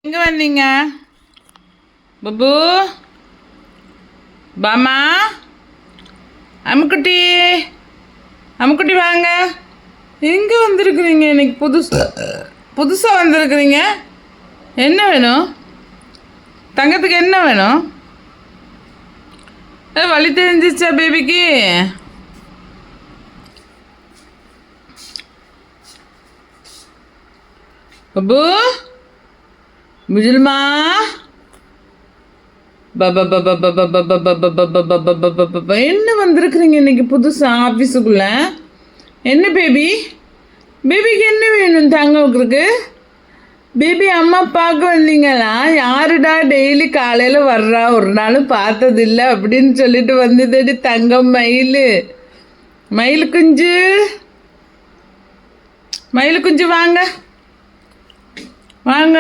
எங்க வந்தீங்க பப்பு? பாமா, அம்முக்குட்டி, அம்முக்குட்டி வாங்க. எங்கே வந்திருக்கிறீங்க இன்னைக்கு? புதுசாக வந்திருக்கிறீங்க. என்ன வேணும் தங்கத்துக்கு? என்ன வேணும்? வழி தெரிஞ்சிச்சா பேபிக்கு? பப்பு, புஜில்மா, என்ன வந்திருக்கிறீங்க இன்னைக்கு புதுசா ஆஃபீஸுக்குள்ள? என்ன பேபி? பேபிக்கு என்ன வேணும் தங்கவுக்கு? பேபி அம்மா பார்க்க வந்தீங்களா? யாருடா டெய்லி காலையில் வர்றா, ஒரு நாளும் பார்த்ததில்லை அப்படின்னு சொல்லிட்டு வந்ததடி தங்கம். மயில் குஞ்சு, மயில் குஞ்சு வாங்க வாங்க.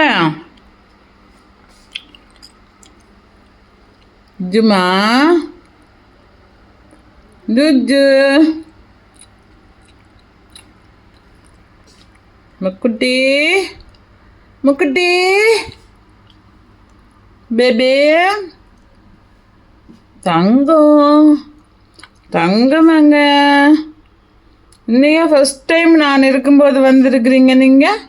ஜுமா, ஜுஜு, முக்குட்டி, முக்குட்டி, பேபி, தங்கம், தங்கமாங்க. இன்னையா ஃபஸ்ட் டைம் நான் இருக்கும்போது வந்திருக்கிறீங்க நீங்கள்?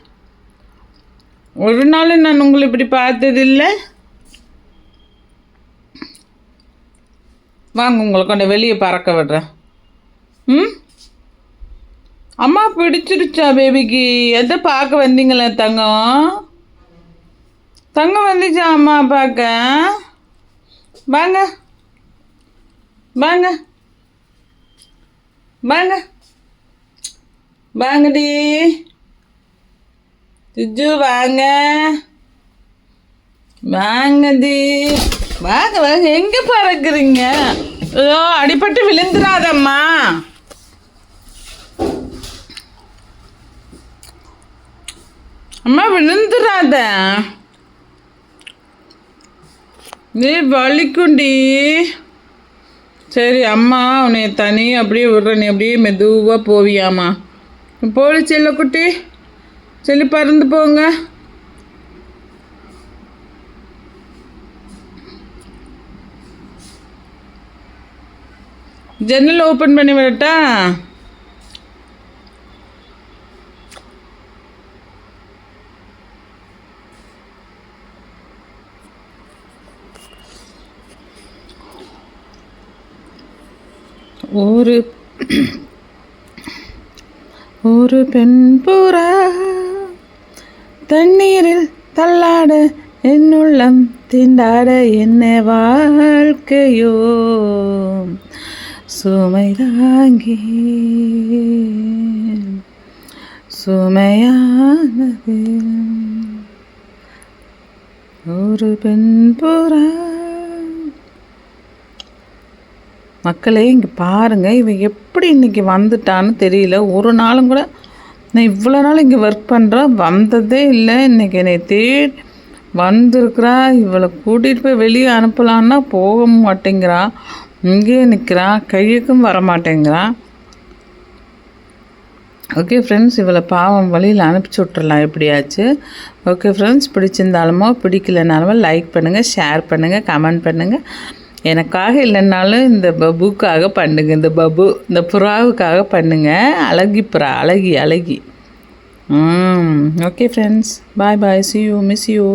ஒரு நாள் நான் உங்களை இப்படி பார்த்ததில்லை. வாங்க, உங்களை கொண்டு வெளியே பறக்க விடுறேன். அம்மா பிடிச்சிருச்சா பேபிக்கு? எதை பார்க்க வந்தீங்களே தங்கம்? தங்கம் வந்துச்சா அம்மா பார்க்க? வாங்க வாங்க வாங்க வாங்கடி ஜுஜு, வாங்க வாங்கடி, வாங்க வாங்க. எங்கே பறக்குறீங்க? ஐயோ, அடிபட்டு விழுந்துடாதம்மா. அம்மா விழுந்துடாத, நீ வலிக்குண்டி. சரி அம்மா உன்னை தனி அப்படியே விடுற, நீ அப்படியே மெதுவாக போவியாம்மா. போடி செல்ல குட்டி, சொல்லி பறந்து போங்க. ஜன்னல் ஓப்பன் பண்ணி விடட்டா? ஒரு பெண் புறா தண்ணீரில் தள்ளாட, என்னுள்ளம் திண்டாட, என்ன வாழ்க்கையோ சுமை தாங்கி சுமையானது. ஒரு பெண் புறா. மக்களே இங்கே பாருங்கள், இவன் எப்படி இன்றைக்கி வந்துட்டான்னு தெரியல. ஒரு நாளும் கூட நான் இவ்வளோ நாள் இங்கே ஒர்க் பண்ணுறேன், வந்ததே இல்லை. இன்றைக்கி என்னை தேடி வந்திருக்கிறா. இவளை கூட்டிகிட்டு போய் வெளியே அனுப்பலான்னா போக மாட்டேங்கிறான், இங்கேயே நிற்கிறான், கையுக்கும் வர மாட்டேங்கிறான். ஓகே ஃப்ரெண்ட்ஸ், இவளை பாவம் வழியில் அனுப்பிச்சி விட்றலாம் எப்படியாச்சு. ஓகே ஃப்ரெண்ட்ஸ், பிடிச்சிருந்தாலுமோ பிடிக்கலனாலுமோ லைக் பண்ணுங்கள், ஷேர் பண்ணுங்கள், கமெண்ட் பண்ணுங்கள். எனக்காக இல்லைன்னாலும் இந்த பபுக்காக பண்ணுங்க, இந்த புறாவுக்காக பண்ணுங்க. அழகி புறா, அழகி. Okay friends, bye bye, see you, miss you.